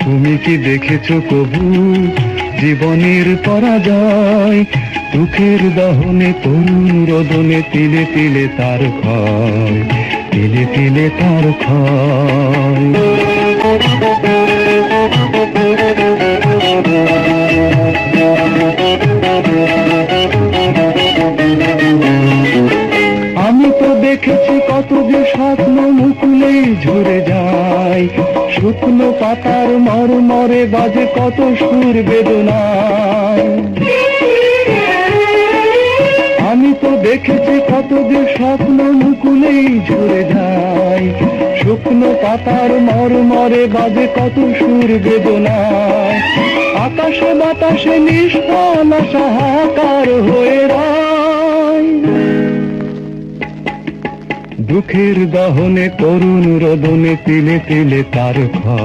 তুমি কি দেখেছো কবু জীবনের পরাজয়? দুঃখের দহনে তরুণ রোদনে তিলে তিলে তার ক্ষয়, তিলে তিলে তার ক্ষয়। আমি তো দেখেছি কত যে স্বপ্ন মুকুলেই ঝরে যায়, শুকনো পাতার মরমরে বাজে কত সুর বেদনায়। আমি তো দেখেছি কত যে স্বপ্ন মুকুলেই ঝরে যায়, শুকনো পাতার মরমরে বাজে কত সুর বেদনায়। আকাশে বাতাসে নিষ্ফল আশা হাহাকার হয়ে রয়, দুঃখের দহনে তরুণ রোদনে তিলে তিলে তার ক্ষয়।